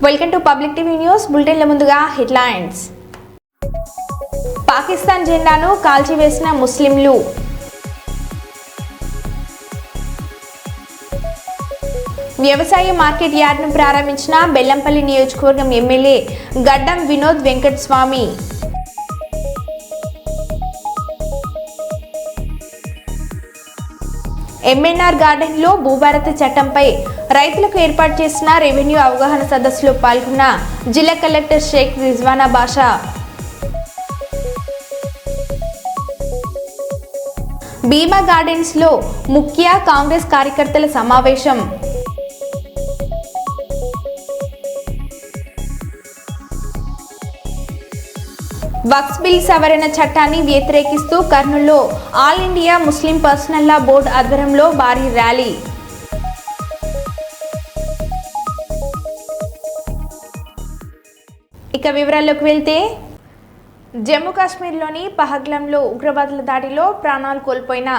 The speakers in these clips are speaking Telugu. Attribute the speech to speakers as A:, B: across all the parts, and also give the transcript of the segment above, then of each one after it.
A: Welcome to public TV news బులెటిన్ల ముందుగా హెడ్లైన్స్. పాకిస్తాన్ జెండాను కాల్చివేసిన ముస్లింలు. వ్యవసాయ మార్కెట్ యార్డ్ను ప్రారంభించిన బెల్లంపల్లి నియోజకవర్గం ఎమ్మెల్యే గడ్డం వినోద్ వెంకటస్వామి. ఎంఎన్ఆర్ గార్డెన్లో భూభారత చట్టంపై రైతులకు ఏర్పాటు చేసిన రెవెన్యూ అవగాహన సదస్సులో పాల్గొన్న జిల్లా కలెక్టర్ షేక్ రిజ్వానా బాషా. భీమా గార్డెన్స్లో ముఖ్య కాంగ్రెస్ కార్యకర్తల సమావేశం. వక్ఫ్ బిల్ సవరణ చట్టాన్ని వ్యతిరేకిస్తూ కర్నూలులో ఆల్ ఇండియా ముస్లిం పర్సనల్ లా బోర్డు ఆధ్వర్యంలో భారీ ర్యాలీ. ఇక వివరాల్లోకి వెళ్తే, జమ్మూ కాశ్మీర్లోని పహల్గామ్లో ఉగ్రవాదుల దాడిలో ప్రాణాలు కోల్పోయిన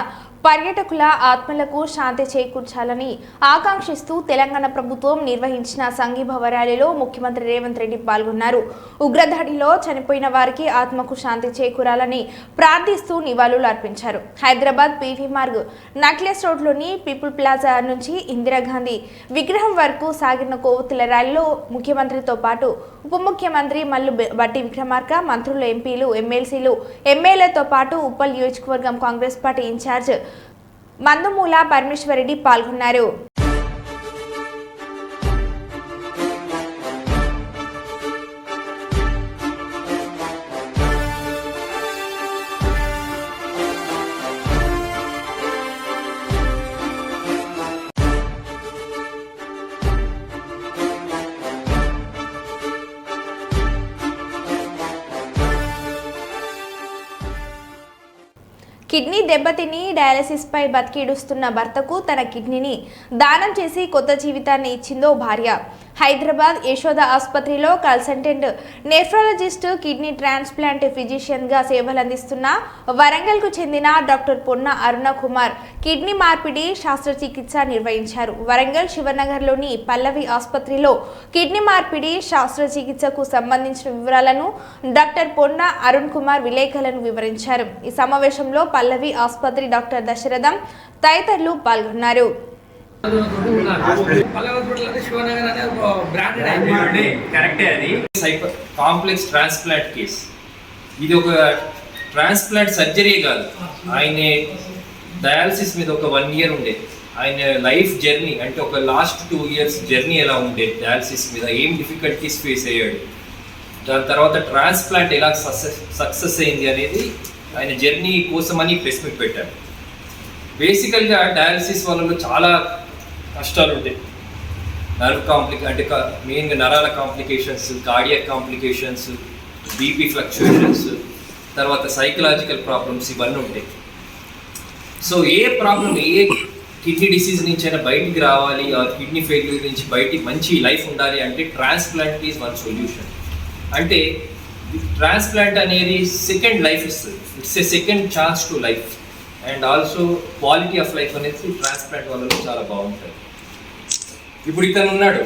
A: పర్యాటకుల ఆత్మలకు శాంతి చేకూర్చాలని ఆకాంక్షిస్తూ తెలంగాణ ప్రభుత్వం నిర్వహించిన సంఘీభావ ర్యాలీలో ముఖ్యమంత్రి రేవంత్ రెడ్డి పాల్గొన్నారు. ఉగ్రదాడిలో చనిపోయిన వారికి ఆత్మకు శాంతి చేకూరాలని ప్రార్థిస్తూ నివాళులు అర్పించారు. హైదరాబాద్ పివి మార్గ్ నక్లెస్ రోడ్లోని పీపుల్ ప్లాజా నుంచి ఇందిరాగాంధీ విగ్రహం వరకు సాగిన కొవ్వొత్తుల ర్యాలీలో ముఖ్యమంత్రితో పాటు ఉప ముఖ్యమంత్రి మల్లు బట్టి విక్రమార్క, మంత్రులు, ఎంపీలు, ఎమ్మెల్సీలు, ఎమ్మెల్యేలతో పాటు ఉప్పల్ నియోజకవర్గం కాంగ్రెస్ పార్టీ ఇన్ఛార్జ్ మందుమూల పరమేశ్వరరెడ్డి పాల్గొన్నారు. కిడ్నీ దెబ్బతిని డయాలసిస్ పై బతికిడుస్తున్న భర్తకు తన కిడ్నీని దానం చేసి కొత్త జీవితాన్ని ఇచ్చిందో భార్య. హైదరాబాద్ యశోద ఆసుపత్రిలో కన్సల్టెంట్ నెఫ్రాలజిస్ట్, కిడ్నీ ట్రాన్స్ప్లాంట్ ఫిజిషియన్గా సేవలందిస్తున్న వరంగల్కు చెందిన డాక్టర్ పొన్న అరుణ కుమార్ కిడ్నీ మార్పిడి శస్త్రచికిత్స నిర్వహించారు. వరంగల్ శివనగర్లోని పల్లవి ఆసుపత్రిలో కిడ్నీ మార్పిడి శస్త్రచికిత్సకు సంబంధించిన వివరాలను డాక్టర్ పొన్న అరుణ్ కుమార్ విలేకరులను వివరించారు. ఈ సమావేశంలో పల్లవి ఆసుపత్రి డాక్టర్ దశరథం తదితరులు పాల్గొన్నారు.
B: కాంప్లెక్స్ ట్రాన్స్ప్లాంట్ కేస్, ఇది ఒక ట్రాన్స్ప్లాంట్ సర్జరీ కాదు. ఆయన డయాలసిస్ మీద ఒక 1 year ఉండే ఆయన లైఫ్ జర్నీ, అంటే ఒక లాస్ట్ 2 years జర్నీ ఎలా ఉండే డయాలసిస్ మీద, ఏం డిఫికల్టీస్ ఫేస్ అయ్యాడు, దాని తర్వాత ట్రాన్స్ప్లాంట్ ఎలా సక్సెస్ అయింది అనేది ఆయన జర్నీ కోసమని ప్రెస్ మీట్ పెట్టారు. బేసికల్గా డయాలసిస్ వాళ్ళలో చాలా కష్టాలు ఉంటాయి. నర్వ్ అంటే మెయిన్గా నరాల complications, cardiac complications, BP fluctuations, తర్వాత సైకలాజికల్ ప్రాబ్లమ్స్, ఇవన్నీ ఉంటాయి. So A problem, a kidney disease నుంచి అయినా బయటికి రావాలి, ఆ కిడ్నీ ఫెయిల్యూర్ నుంచి బయటికి మంచి లైఫ్ ఉండాలి అంటే ట్రాన్స్ప్లాంట్ ఈజ్ వన్ సొల్యూషన్. అంటే ట్రాన్స్ప్లాంట్ అనేది సెకండ్ లైఫ్ ఇస్తుంది. It's a second chance to life and also quality of life అనేది ట్రాన్స్ప్లాంట్ వల్ల చాలా బాగుంటుంది. ఇప్పుడు ఇతను ఉన్నాడు.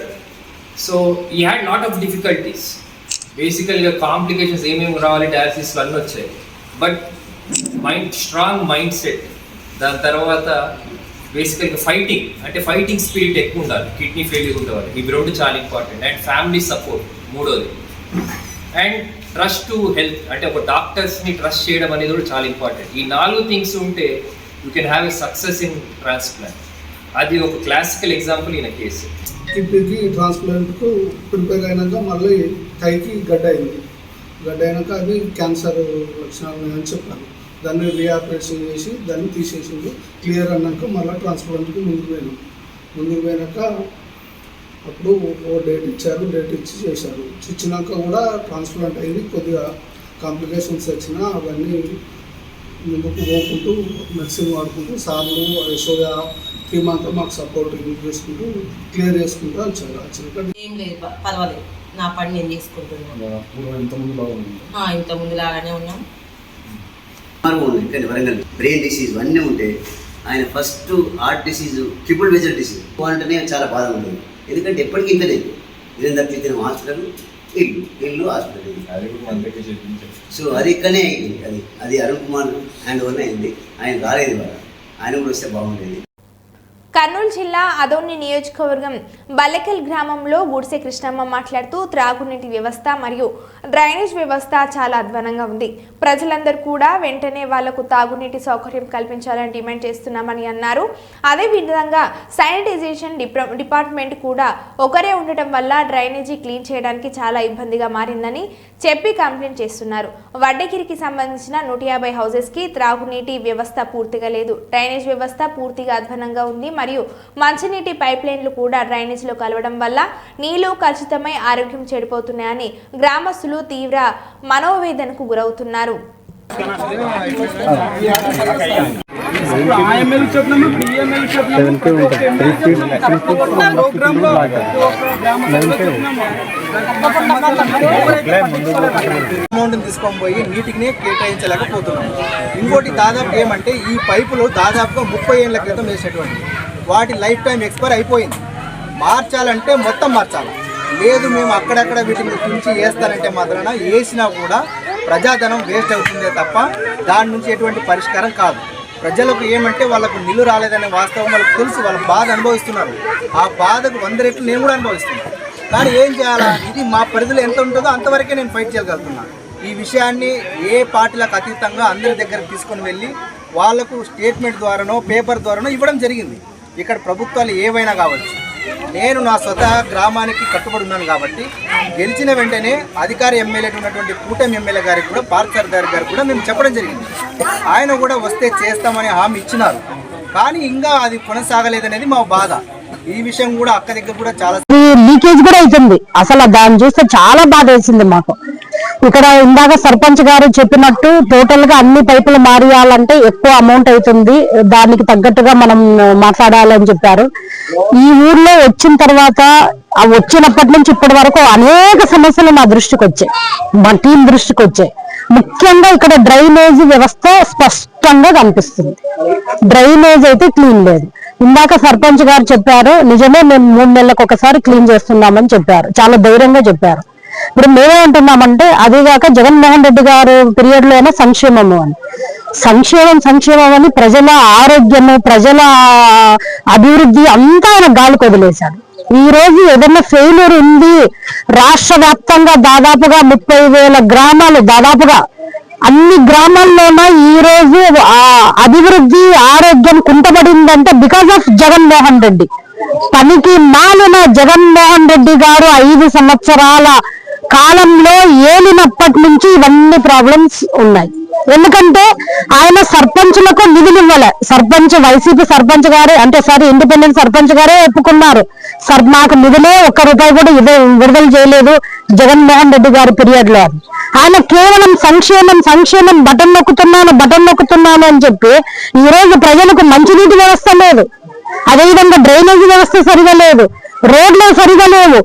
B: సో ఈ హ్యాడ్ లాట్ ఆఫ్ డిఫికల్టీస్. బేసికల్గా కాంప్లికేషన్స్ ఏమేమి రావాలి, డయాలసిస్లో అన్నీ వచ్చాయి. బట్ స్ట్రాంగ్ మైండ్ సెట్, దాని తర్వాత బేసికల్గా ఫైటింగ్ స్పిరిట్ ఎక్కువ ఉండాలి కిడ్నీ ఫెయిల్యూర్ ఉండేవాళ్ళు. ఇవి 2 చాలా ఇంపార్టెంట్. అండ్ ఫ్యామిలీ సపోర్ట్ 3వది. అండ్ ట్రస్ట్ టు హెల్త్, అంటే ఒక డాక్టర్స్ని ట్రస్ట్ చేయడం అనేది కూడా చాలా ఇంపార్టెంట్. ఈ 4 థింగ్స్ ఉంటే you can have a success in transplant. అది ఒక క్లాసికల్ ఎగ్జాంపుల్ ఈయన కేసు.
C: కిడ్నీకి ట్రాన్స్ప్లాంట్కు ప్రిపేర్ అయినాక మళ్ళీ కైకి గడ్డ అయినాక అది క్యాన్సర్ లక్షణాలు ఉన్నాయని చెప్పాను. దాన్ని రీఆపరేషన్ చేసి దాన్ని తీసేసింది. క్లియర్ అన్నాక మళ్ళీ ట్రాన్స్ప్లాంట్కి ముందుకు పోయినాక అప్పుడు ఓ డేట్ ఇచ్చారు. డేట్ ఇచ్చి చేశారు. ఇచ్చినాక కూడా ట్రాన్స్ప్లాంట్ అయింది. కొద్దిగా కాంప్లికేషన్స్ వచ్చినా అవన్నీ ముందుకు పోకుంటూ మెడిసిన్ వాడుకుంటూ సార్లు యశోద టీమ్ అంతా మాకు సపోర్ట్ చేసుకుంటూ క్లియర్ చేసుకుంటూ వచ్చారు.
D: ఏం లేదు, పర్వాలేదు, నా పని నేను చేసుకుంటున్నాను. ఇంత ముందు లాగానే ఉన్నాం.
E: వరంగల్ బ్రెయిన్ డిసీజ్ అన్నీ ఉంటే ఆయన first heart disease, triple major disease అంటేనే చాలా బాధ ఉంటుంది. ఎందుకంటే ఎప్పటికీ ఇంత లేదు. వీరేందర్ చైతన్యం హాస్పిటల్, ఇల్లు హాస్పిటల్. సో అది ఇక్కడనే అయింది. అది అరుణ్ కుమార్ హ్యాండ్ ఓవర్నే అయింది. ఆయన రాలేదు ఇవాళ, ఆయన కూడా వస్తే బాగుండేది.
A: కర్నూలు జిల్లా అదోని నియోజకవర్గం బల్లెకల్ గ్రామంలో గుడిసె కృష్ణమ్మ మాట్లాడుతూ త్రాగునీటి వ్యవస్థ మరియు డ్రైనేజ్ వ్యవస్థ చాలా అధ్వానంగా ఉంది. ప్రజలందరూ కూడా వెంటనే వాళ్లకు తాగునీటి సౌకర్యం కల్పించాలని డిమాండ్ చేస్తున్నామని అన్నారు. అదేవిధంగా శానిటైజేషన్ డిపార్ట్మెంట్ కూడా ఒకరే ఉండటం వల్ల డ్రైనేజీ క్లీన్ చేయడానికి చాలా ఇబ్బందిగా మారిందని చెప్పి కంప్లైంట్ చేస్తున్నారు. వడ్డగిరికి సంబంధించిన 150 హౌసెస్కి త్రాగునీటి వ్యవస్థ పూర్తిగా లేదు. డ్రైనేజ్ వ్యవస్థ పూర్తిగా అధ్వానంగా ఉంది మరియు మంచినీటి పైప్ లైన్లు కూడా డ్రైనేజీలో కలవడం వల్ల నీళ్లు కలుషితమై ఆరోగ్యం చెడిపోతున్నాయని గ్రామస్తులు తీవ్ర మనోవేదనకు గురవుతున్నారు.
F: తీసుకొని పోయి నీటికి కేటాయించలేకపోతున్నాం. ఇంకోటి దాదాపు ఏమంటే ఈ పైపులు దాదాపుగా 30 ఏళ్ల క్రితం వేసినటువంటి వాటి లైఫ్ టైం ఎక్స్పైర్ అయిపోయింది. మార్చాలంటే మొత్తం మార్చాలి. లేదు మేము అక్కడక్కడ వీటిని తుంచి వేస్తానంటే మాత్రాన వేసినా కూడా ప్రజాధనం వేస్ట్ అవుతుందే తప్ప దాని నుంచి ఎటువంటి పరిష్కారం కాదు. ప్రజలకు ఏమంటే వాళ్ళకు నిల్లు రాలేదనే వాస్తవం వాళ్ళకి తెలుసు, వాళ్ళ బాధ అనుభవిస్తున్నారు. ఆ బాధకు 100 రెట్లు నేను కూడా అనుభవిస్తున్నాను. కానీ ఏం చేయాలా, ఇది మా పరిధిలో ఎంత ఉంటుందో అంతవరకే నేను ఫైట్ చేయగలుగుతున్నాను. ఈ విషయాన్ని ఏ పార్టీలకు అతీతంగా అందరి దగ్గరకు తీసుకొని వెళ్ళి వాళ్లకు స్టేట్మెంట్ ద్వారానో పేపర్ ద్వారానో ఇవ్వడం జరిగింది. ఇక్కడ ప్రభుత్వాలు ఏవైనా కావచ్చు, నేను నా స్వతహా గ్రామానికి కట్టుబడి ఉన్నాను కాబట్టి గెలిచిన వెంటనే అధికార ఎమ్మెల్యే ఉన్నటువంటి కూటమి ఎమ్మెల్యే గారికి కూడా పార్థసారథి గారికి కూడా మేము చెప్పడం జరిగింది. ఆయన కూడా వస్తే చేస్తామని హామీ ఇచ్చినారు. కానీ ఇంకా అది కొనసాగలేదనేది మా బాధ. ఈ విషయం కూడా అక్క దగ్గర కూడా చాలా
G: లీకేజ్ కూడా అవుతుంది. అసలు దాన్ని చూస్తే చాలా బాధ వేసింది మాకు. ఇక్కడ ఇందాక సర్పంచ్ గారు చెప్పినట్టు టోటల్ గా అన్ని పైపులు మారియాలంటే ఎక్కువ అమౌంట్ అవుతుంది, దానికి తగ్గట్టుగా మనం మాట్లాడాలని చెప్పారు. ఈ ఊర్లో వచ్చిన తర్వాత వచ్చినప్పటి నుంచి ఇప్పటి వరకు అనేక సమస్యలు మా దృష్టికి వచ్చాయి, మా టీం దృష్టికి వచ్చాయి. ముఖ్యంగా ఇక్కడ డ్రైనేజ్ వ్యవస్థ స్పష్టంగా కనిపిస్తుంది. డ్రైనేజ్ అయితే క్లీన్ లేదు. ఇందాక సర్పంచ్ గారు చెప్పారు, నిజమే, మేము 3 నెలలకు ఒకసారి క్లీన్ చేస్తున్నామని చెప్పారు, చాలా ధైర్యంగా చెప్పారు. ఇప్పుడు మేమేమంటున్నామంటే అదేగాక జగన్మోహన్ రెడ్డి గారు పీరియడ్ లోనే సంక్షేమము అని, సంక్షేమం అని ప్రజల ఆరోగ్యము, ప్రజల అభివృద్ధి అంతా ఆయన గాలికి వదిలేశాడు. ఈ రోజు ఏదైనా ఫెయిల్యూర్ ఉంది, రాష్ట్ర వ్యాప్తంగా దాదాపుగా 30,000 గ్రామాలు, దాదాపుగా అన్ని గ్రామాల్లోనూ ఈ రోజు అభివృద్ధి ఆరోగ్యం కుంటపడిందంటే బికాస్ ఆఫ్ జగన్మోహన్ రెడ్డి. పనికి మాలిన జగన్మోహన్ రెడ్డి గారు 5 సంవత్సరాల కాలంలో ఏలినప్పటి నుంచి ఇవన్నీ ప్రాబ్లమ్స్ ఉన్నాయి. ఎందుకంటే ఆయన సర్పంచులకు నిధులు ఇవ్వలే. వైసీపీ సర్పంచ్ గారే అంటే ఇండిపెండెంట్ సర్పంచ్ గారే ఒప్పుకున్నారు, మాకు నిధులే ₹1 కూడా విడుదల చేయలేదు జగన్మోహన్ రెడ్డి గారి పీరియడ్ లో. ఆయన కేవలం సంక్షేమం బటన్ నొక్కుతున్నాను అని చెప్పి ఈ రోజు ప్రజలకు మంచినీటి వ్యవస్థ లేదు, అదేవిధంగా డ్రైనేజీ వ్యవస్థ సరిగా లేదు, రోడ్లు సరిగా లేవు,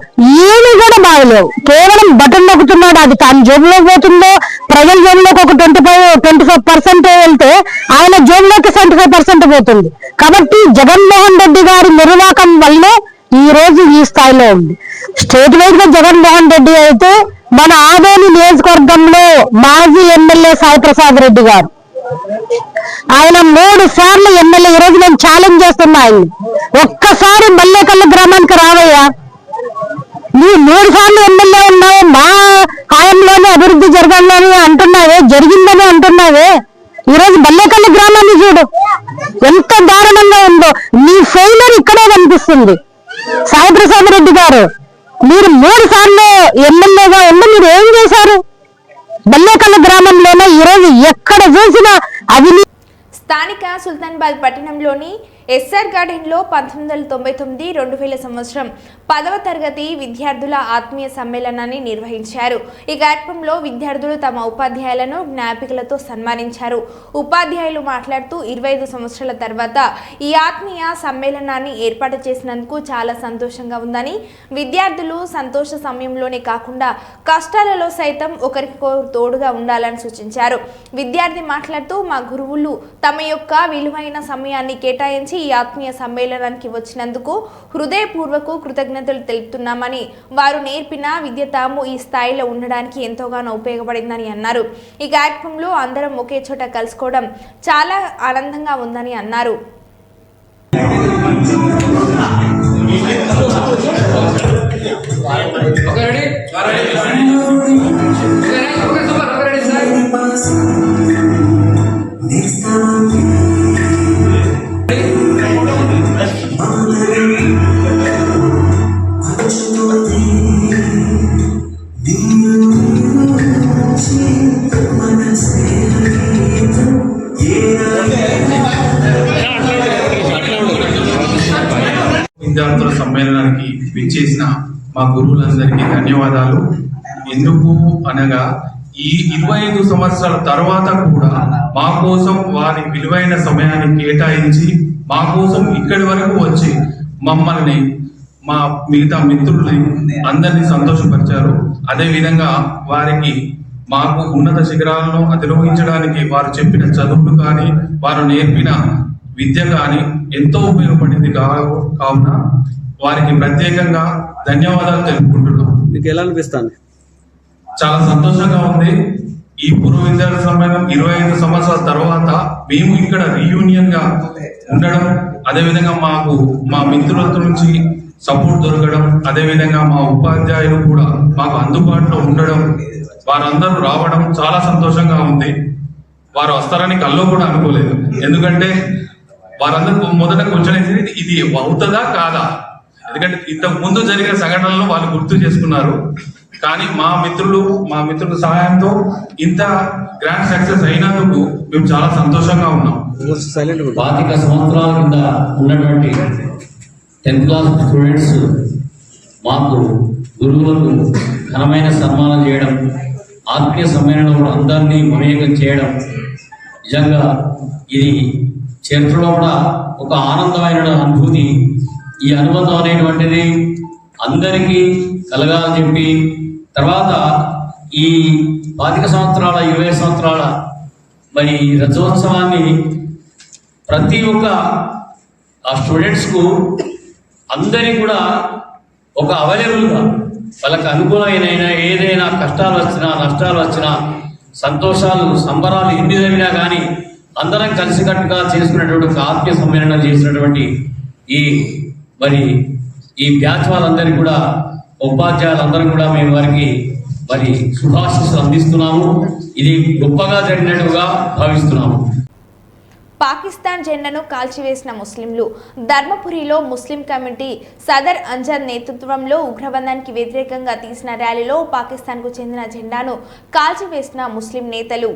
G: ఏమీ కూడా బాగలేవు. కేవలం బటన్ నొక్కుతున్నాడు. అది తాను జోబులోకి పోతుందో, ప్రజల జోబులోకి ఒక 25% వెళ్తే ఆయన జోబులోకి 75% పోతుంది. కాబట్టి జగన్మోహన్ రెడ్డి గారి నిర్వాహకం వల్లే ఈ రోజు ఈ స్థాయిలో ఉంది. స్టేట్ వైడ్ గా జగన్మోహన్ రెడ్డి అయితే మన ఆదోని నియోజకవర్గంలో మాజీ ఎమ్మెల్యే సాయి ప్రసాద్ రెడ్డి గారు, ఆయన 3 సార్లు ఎమ్మెల్యే. ఈ రోజు నేను ఛాలెంజ్ చేస్తున్నా ఆయన్ని, ఒక్కసారి మల్లేకల్లు గ్రామానికి రావయ్యా, నీ 3 సార్లు ఎమ్మెల్యే ఉన్నావు, మా హయాంలోనే అభివృద్ధి జరగాలని అంటున్నావే, జరిగిందని అంటున్నావే. ఈ రోజు మల్లేకల్లు గ్రామాన్ని చూడు ఎంత దారుణంగా ఉందో. నీ ఫెయిలర్ ఇక్కడే కనిపిస్తుంది. సాయి ప్రసాద్ రెడ్డి గారు, మీరు 3 సార్లు ఎమ్మెల్యేగా ఉండి మీరు ఏం చేశారు? మల్లేకల్లు గ్రామంలోనే ఈ రోజు ఎక్కడ చూసినా అవినీతి.
A: స్థానిక సుల్తానాబాద్ పట్టణంలోని ఎస్ఆర్ గార్డెన్లో 1999-2000 సంవత్సరం 10వ తరగతి విద్యార్థుల ఆత్మీయ సమ్మేళనాన్ని నిర్వహించారు. ఈ కార్యక్రమంలో విద్యార్థులు తమ ఉపాధ్యాయులను జ్ఞాపికలతో సన్మానించారు. ఉపాధ్యాయులు మాట్లాడుతూ 25 సంవత్సరాల తర్వాత ఈ ఆత్మీయ సమ్మేళనాన్ని ఏర్పాటు చేసినందుకు చాలా సంతోషంగా ఉందని, విద్యార్థులు సంతోష సమయంలోనే కాకుండా కష్టాలలో సైతం ఒకరికొకరు తోడుగా ఉండాలని సూచించారు. విద్యార్థి మాట్లాడుతూ మా గురువులు తమ యొక్క విలువైన సమయాన్ని కేటాయించి స్వీకరించి ఈ ఆత్మీయ సమ్మేళనానికి వచ్చినందుకు హృదయపూర్వక కృతజ్ఞతలు తెలుపుతున్నామని, వారు నేర్పిన విద్య తాము ఈ స్థాయిలో ఉండడానికి ఎంతోగానో ఉపయోగపడిందని అన్నారు. ఈ కార్యక్రమంలో అందరం ఒకే చోట కలుసుకోవడం చాలా ఆనందంగా ఉందని అన్నారు.
H: విద్యార్థుల సమ్మేళనానికి విచ్చేసిన మా గురువులందరికీ ధన్యవాదాలు. ఎందుకు అనగా ఈ 25 సంవత్సరాల తర్వాత కూడా మా కోసం వారి విలువైన సమయాన్ని కేటాయించి మా కోసం ఇక్కడి వరకు వచ్చి మమ్మల్ని మా మిగతా మిత్రుల్ని అందరినీ సంతోషపరిచారు. అదే విధంగా వారికి మాకు ఉన్నత శిఖరాలను అధిరోహించడానికి వారు చెప్పిన చదువులు కానీ వారు నేర్పిన విద్య కానీ ఎంతో ఉపయోగపడింది కావున వారికి ప్రత్యేకంగా ధన్యవాదాలు తెలుపుకుంటున్నాం.
I: మీకు ఎలా అనిపిస్తుంది?
H: చాలా సంతోషంగా ఉంది. ఈ పూర్వ విద్యార్థి సమ్మేళనం 25 సంవత్సరాల తర్వాత మేము ఇక్కడ రీయూనియన్ గా ఉండడం, అదేవిధంగా మాకు మా మిత్రులతో నుంచి సపోర్ట్ దొరకడం, అదేవిధంగా మా ఉపాధ్యాయులు కూడా మాకు అందుబాటులో ఉండడం, వారందరూ రావడం చాలా సంతోషంగా ఉంది. వారు వస్తారని కల్లో కూడా అనుకోలేదు. ఎందుకంటే వారందరూ మొదట క్వశ్చన్ వేసింది ఇది అవుతుందా కాదా, ఎందుకంటే ఇంతకు ముందు జరిగిన సంఘటనలను వాళ్ళు గుర్తు చేసుకున్నారు. కానీ మా మిత్రుల సహాయంతో ఇంత గ్రాండ్ సక్సెస్ అయినందుకు మేము చాలా సంతోషంగా ఉన్నాం.
I: 25 సంవత్సరాల కింద ఉన్నటువంటి 10th క్లాస్ స్టూడెంట్స్ మాకు గురువులకు ఘనమైన సన్మానం చేయడం, ఆత్మీయ సమ్మేళనంలో అందరినీ మమేకం చేయడం నిజంగా ఇది చరిత్రలో కూడా ఒక ఆనందమైన అనుభూతి. ఈ అనుబంధం అనేటువంటిది అందరికీ కలగాలని చెప్పి తర్వాత ఈ 25 సంవత్సరాల 20 సంవత్సరాల మరి రథోత్సవాన్ని ప్రతి ఒక్క ఆ స్టూడెంట్స్కు అందరికీ కూడా ఒక అవైలబుల్గా వాళ్ళకి అనుకూలమైన ఏదైనా కష్టాలు వచ్చినా నష్టాలు వచ్చినా సంతోషాలు సంబరాలు ఎన్ని జరిగినా కానీ అందరం కలిసికట్టుగా చేసుకునేటువంటి ఒక ఆత్మీయ సమ్మేళనం చేసినటువంటి ఈ బ్యాచ్ వాళ్ళందరికీ కూడా ఉపాధ్యాయులందరూ కూడా మేము వారికి మరి శుభాశీస్సులు అందిస్తున్నాము. ఇది గొప్పగా జరిగినట్టుగా భావిస్తున్నాము.
A: పాకిస్తాన్ జెండాను కాల్చివేసిన ముస్లింలు. ధర్మపురిలో ముస్లిం కమిటీ సదర్ అంజద్ నేతృత్వంలో ఉగ్రవాదానికి వ్యతిరేకంగా తీసిన ర్యాలీలో పాకిస్తాన్కు చెందిన జెండాను కాల్చివేసిన ముస్లిం నేతలు.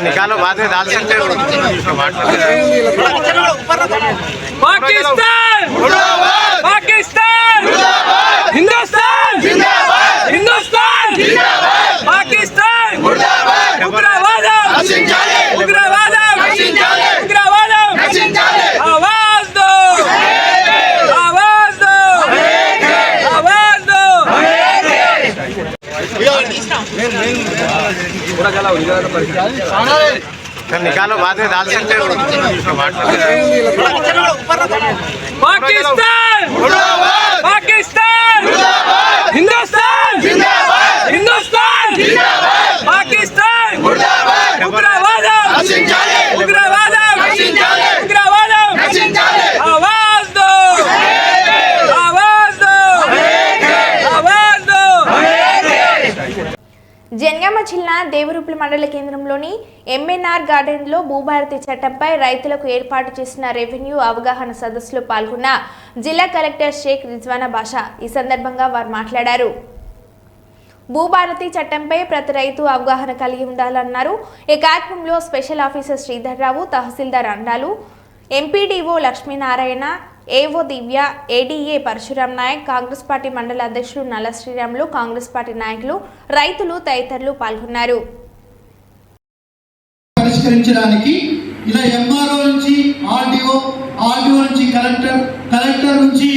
F: निकालो बाद में डाल सकते हो।
J: पाकिस्तान मुर्दाबाद, पाकिस्तान मुर्दाबाद, हिंदुस्तान जिंदाबाद, हिंदुस्तान जिंदाबाद, पाकिस्तान मुर्दाबाद, उग्रवादम नशिंचाले, उग्रवादम नशिंचाले, उग्रवादम नशिंचाले, आवाज दो, आवाज दो, आवाज दो।
F: पूरा चला निकालो बाद में डाल सकते हो।
J: पाकिस्तान मुर्दाबाद, पाकिस्तान मुर्दाबाद, हिंदुस्तान जिंदाबाद, हिंदुस्तान जिंदाबाद, पाकिस्तान मुर्दाबाद, उग्रवादम नशिंचाले, उग्रवादम नशिंचाले, उग्रवादम नशिंचाले, आवाज दो, आवाज दो, आवाज दो।
A: జనగామ జిల్లా దేవరూపల మండల కేంద్రంలోని ఎంఎన్ఆర్ గార్డెన్లో భూభారతి చట్టంపై రైతులకు ఏర్పాటు చేసిన రెవెన్యూ అవగాహన సదస్సులో పాల్గొన్న జిల్లా కలెక్టర్ షేక్ రిజ్వానా బాషా. ఈ సందర్భంగా వారు మాట్లాడారు. భూభారతి చట్టంపై ప్రతి రైతు అవగాహన కలిగి ఉండాలన్నారు. ఈ కార్యక్రమంలో స్పెషల్ ఆఫీసర్ శ్రీధర్ రావు, తహసీల్దార్ అండాలు, ఎంపీడీఓ లక్ష్మీనారాయణ, ఏవో దివ్య, ఏడీఏ పరశురాం నాయక్, కాంగ్రెస్ పార్టీ మండల అధ్యక్షులు నల్ల శ్రీరాములు, కాంగ్రెస్ పార్టీ నాయకులు, రైతులు తదితరులు పాల్గొన్నారు.
K: పరిష్కరించడానికి ఇలా ఎంఆర్ఓ నుంచి ఆర్డీఓ, ఆర్డీఓ నుంచి కలెక్టర్, కలెక్టర్ నుంచి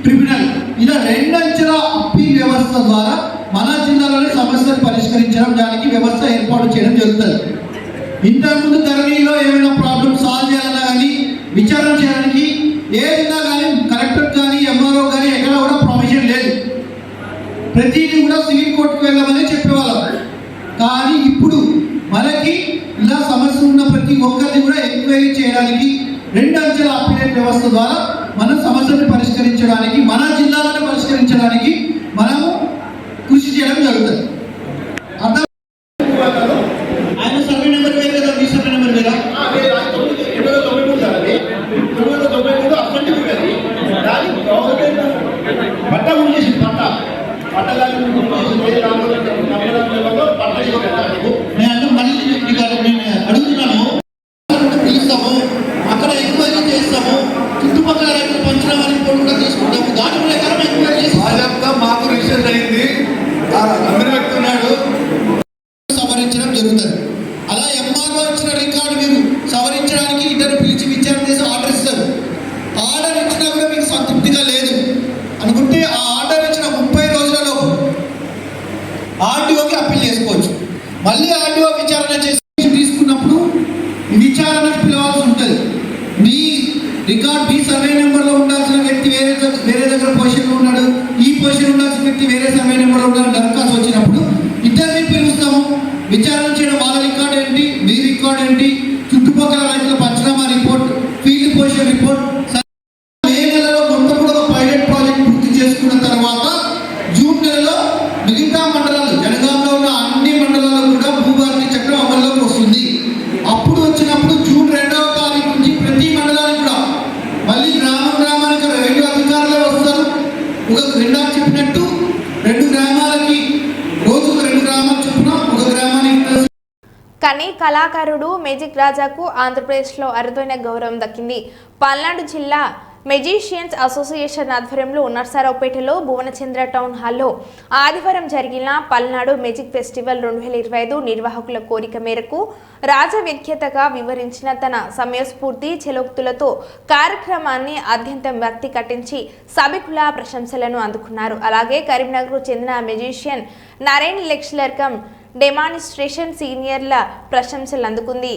K: ట్రిబ్యునల్, ఇలా రెండంచెల అప్పీల్ వ్యవస్థ ద్వారా మన జిల్లాలోని సమస్యలు పరిష్కరించడం దానికి వ్యవస్థ ఏర్పాటు చేయడం జరుగుతుంది. ఇంతకుముందు ధరణిలో ఏమైనా ప్రాబ్లమ్ సాల్వ్ చేయాలన్నా కానీ విచారణ చేయడానికి ఏదైనా కానీ కలెక్టర్ కానీ ఎంఆర్ఓ కానీ ఎక్కడ కూడా ప్రొవిజన్ లేదు. ప్రతిదీ కూడా సివిల్ కోర్టుకు వెళ్ళమని చెప్పేవాళ్ళం. కానీ ఇప్పుడు మనకి ఇలా సమస్య ఉన్న ప్రతి ఒక్కరిని కూడా ఎంక్వైరీ చేయడానికి 2 అంచెల అప్పీలేట్ వ్యవస్థ ద్వారా మన సమస్యను పరిష్కరించడానికి, మన జిల్లాలను పరిష్కరించడానికి మనము కృషి చేయడం జరుగుతుంది. అర్థం? ఆయన సర్వే నెంబర్ వేరే కదా, మీ సర్వే నెంబర్ వేరా?
L: పట్ట చేసి పట్టదాన్ని
K: నేను మళ్ళీ నేను అడుగుతున్నాను, పిలుస్తాము, అక్కడ ఎంక్వైరీ చేస్తాము, చుట్టుపక్కల రైతులు పంచనామా రిపోర్ట్ కూడా తీసుకుంటాము, దాని ప్రకారం ఎంక్వైరీ చేసి
L: మాకు రిజిస్టర్ అయింది, అందరూ పెట్టుకున్నాడు,
K: సవరించడం జరుగుతుంది. అలా ఎంఆర్ఓ ఇచ్చిన రికార్డు మీరు సవరించడానికి ఇద్దరు పిలిచి విచారణ చేసి ఆర్డర్ ఇస్తారు. ఆర్డర్ ఇచ్చినా కూడా మీకు సంతృప్తిగా లేదు అనుకుంటే ఆ ఆర్డర్ ఇచ్చిన 30 రోజులలో ఆర్డీఓకి అప్పీల్ చేసుకోవచ్చు. మళ్ళీ ఆర్డీఓ విచారణ చేసి తీసుకున్నప్పుడు విచారణకు పిలవాల్సి ఉంటుంది. మీ రికార్డ్ మీ సర్వే నెంబర్లో ఉండాల్సిన వ్యక్తి వేరే దగ్గర పొజిషన్లో ఉన్నాడు, ఈ పొజిషన్ ఉండాల్సిన వ్యక్తి వేరే సర్వే నెంబర్లో ఉన్నాడు, దరఖాస్తు వచ్చినప్పుడు ఇద్దరిని పిలుస్తాము. విచారణ చేయడం వాళ్ళ రికార్డ్ ఏంటి, మీ రికార్డ్ ఏంటి, చుట్టుపక్కల రైతుల పంచనామా రిపోర్ట్, ఫీల్డ్ పొజిషన్ రిపోర్ట్. మే నెలలో మొత్తం కూడా ఒక పైలట్ ప్రాజెక్ట్ పూర్తి చేసుకున్న తర్వాత జూన్ నెలలో మిగతా మండలాలు, జనగాంలో ఉన్న అన్ని మండలాల్లో కూడా భూభారతి చట్టం అమల్లోకి వస్తుంది. అప్పుడు వచ్చినప్పుడు జూన్ 2వ తారీఖు నుంచి ప్రతి మండలానికి కూడా మళ్ళీ గ్రామానికి 2 అధికారులు వస్తారు. ఒక రెండా చెప్పినట్టు 2 గ్రామాలకి రోజుకు 2 గ్రామాలు చొప్పున ఒక గ్రామానికి.
A: కానీ కళాకారుడు మెజిక్ రాజాకు ఆంధ్రప్రదేశ్లో అరుదైన గౌరవం దక్కింది. పల్నాడు జిల్లా మెజిషియన్స్ అసోసియేషన్ ఆధ్వర్యంలో నర్సారావుపేటలో భువనచంద్ర టౌన్ హాల్లో ఆదివారం జరిగిన పల్నాడు మెజిక్ ఫెస్టివల్ 2025 నిర్వాహకుల కోరిక మేరకు రాజా వ్యాఖ్యాతగా వివరించిన తన సమయస్ఫూర్తి చెలోక్తులతో కార్యక్రమాన్ని అత్యంత భక్తి కట్టించి సభికుల ప్రశంసలను అందుకున్నారు. అలాగే కరీంనగర్కు చెందిన magician Naren lecturer come demonstration సీనియర్ల ప్రశంసలు అందుకుంది.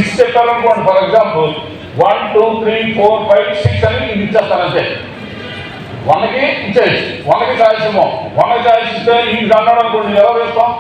H: 6 చెప్పారనుకోండి, ఫర్ ఎగ్జాంపుల్ 1 2 3 4 5 6 అని ఇది ఇచ్చేస్తానంటే 1కి ఇచ్చేసి 1కి చాయిస్ ఇవ్వం. 1కి చాయిస్ ఇస్తే ఇది అన్నాడు అనుకోండి, ఎలా వేస్తాం?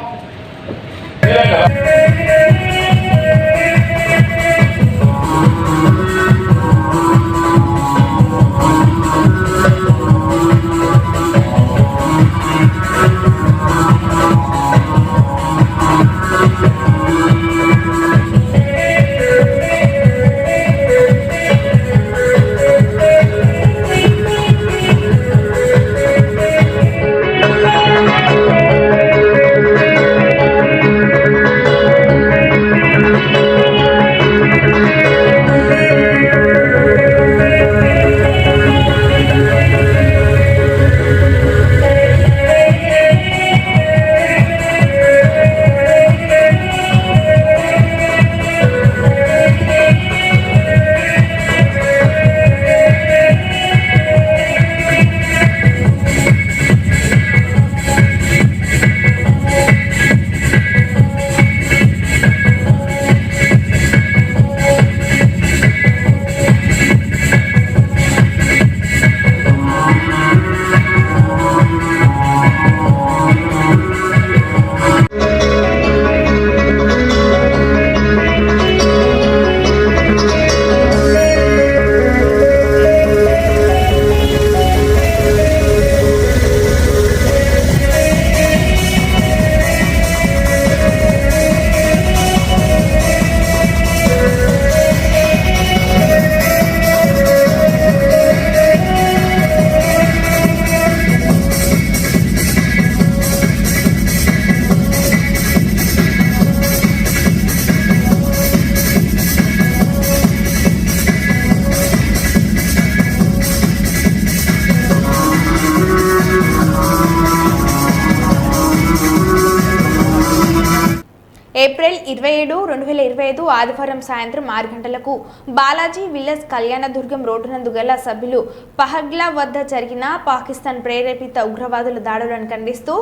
A: ఏప్రిల్ 27, 2025 ఆదివారం సాయంత్రం 6 గంటలకు బాలాజీ విలేజ్ కళ్యాణదుర్గం రోడ్డు నందు గల సభ్యులు పహగ్లా వద్ద జరిగిన పాకిస్తాన్ ప్రేరేపిత ఉగ్రవాదుల దాడులను ఖండిస్తూ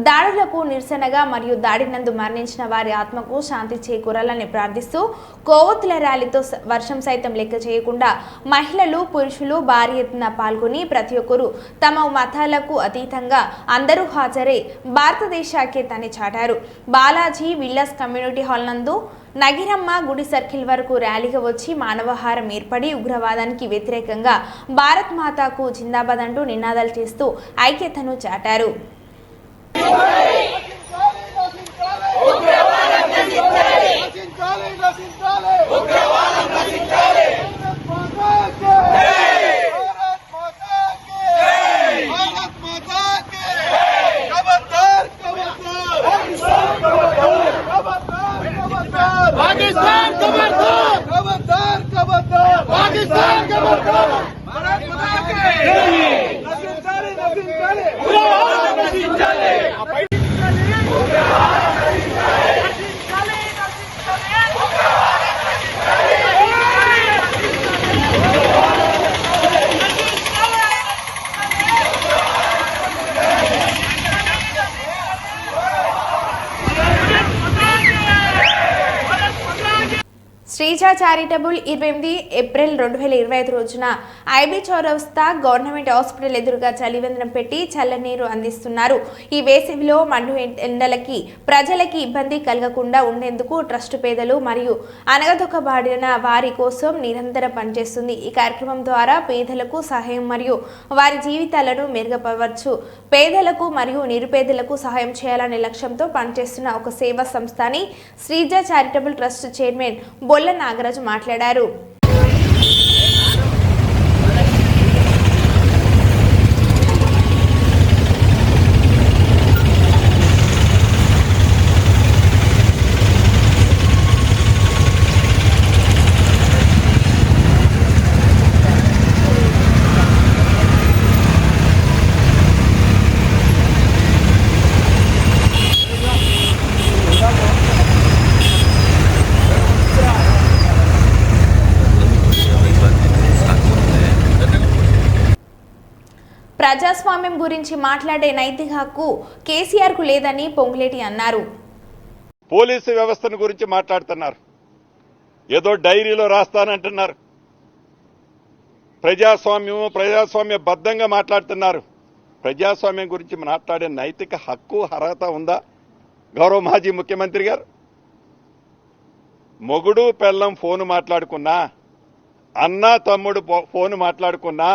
A: దాడులకు నిరసనగా మరియు దాడి నందు మరణించిన వారి ఆత్మకు శాంతి చేకూరాలని ప్రార్థిస్తూ కోవత్తుల ర్యాలీతో వర్షం సైతం లెక్క చేయకుండా మహిళలు పురుషులు భారీ ఎత్తున పాల్గొని ప్రతి ఒక్కరూ తమ మతాలకు అతీతంగా అందరూ హాజరై భారతదేశ ఐక్యతని చాటారు. బాలాజీ విల్లాస్ కమ్యూనిటీ హాల్ నందు నగిరమ్మ గుడి సర్కిల్ వరకు ర్యాలీగా వచ్చి మానవహారం ఏర్పడి ఉగ్రవాదానికి వ్యతిరేకంగా భారత్ మాతాకు జిందాబాద్ అంటూ నినాదాలు చేస్తూ ఐక్యతను చాటారు.
J: पाकिस्तान खबरदार खबरदार खबरदार पाकिस्तान खबरदार भारत माता के नसीब चले उग्रवाद नसीब चले
A: శ్రీజ చారిటబుల్ 28 ఏప్రిల్ 2025 రోజున ఐబీ చౌరస్తా గవర్నమెంట్ హాస్పిటల్ ఎదురుగా చలివేంద్రం పెట్టి చల్లనీరు అందిస్తున్నారు. ఈ వేసవిలో మండు ఎండలకి ప్రజలకి ఇబ్బంది కలగకుండా ఉండేందుకు ట్రస్ట్ పేదలు మరియు అనగదొక్కబడిన వారి కోసం నిరంతరం పనిచేస్తుంది. ఈ కార్యక్రమం ద్వారా పేదలకు సహాయం మరియు వారి జీవితాలను మెరుగుపరచు పేదలకు మరియు నిరుపేదలకు సహాయం చేయాలనే లక్ష్యంతో పనిచేస్తున్న ఒక సేవా సంస్థ అని Sreeja charitable trust chairman Bolla Nagaraju మాట్లాడారు. ప్రజాస్వామ్యం గురించి మాట్లాడే నైతిక హక్కు కేసీఆర్ కు లేదని పొంగులేటి అన్నారు.
M: పోలీసు వ్యవస్థను గురించి మాట్లాడుతున్నారు. ఏదో డైరీలో రాస్తానంటున్నారు. ప్రజాస్వామ్య బద్ధంగా మాట్లాడుతున్నారు. ప్రజాస్వామ్యం గురించి మాట్లాడే నైతిక హక్కు అర్హత ఉందా గౌరవ మాజీ ముఖ్యమంత్రి గారు? మొగుడు పెళ్ళం ఫోను మాట్లాడుకున్నా, అన్న తమ్ముడు ఫోను మాట్లాడుకున్నా,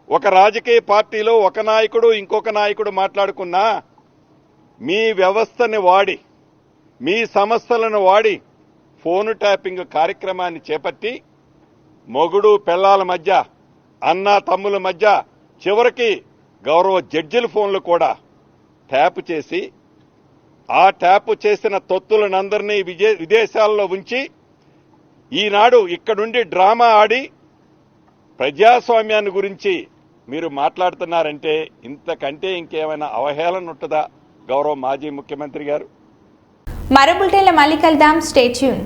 M: ఒక రాజకీయ పార్టీలో ఒక నాయకుడు ఇంకొక నాయకుడు మాట్లాడుకున్నా, మీ వ్యవస్థని వాడి మీ సంస్థలను వాడి ఫోను ట్యాపింగ్ కార్యక్రమాన్ని చేపట్టి మొగుడు పెళ్ళాల మధ్య, అన్న తమ్ముల మధ్య, చివరికి గౌరవ జడ్జిల ఫోన్లు కూడా ట్యాప్ చేసి ఆ ట్యాప్ చేసిన తొత్తులనందరినీ విదేశాల్లో ఉంచి ఈనాడు ఇక్కడుండి డ్రామా ఆడి ప్రజాస్వామ్యాన్ని గురించి మీరు మాట్లాడుతున్నారంటే ఇంతకంటే ఇంకేమైనా అవహేళన ఉంటుందా గౌరవ మాజీ ముఖ్యమంత్రి గారు?
A: మరో బులెటిన్లో మళ్ళీ కలుద్దాం. Stay tune.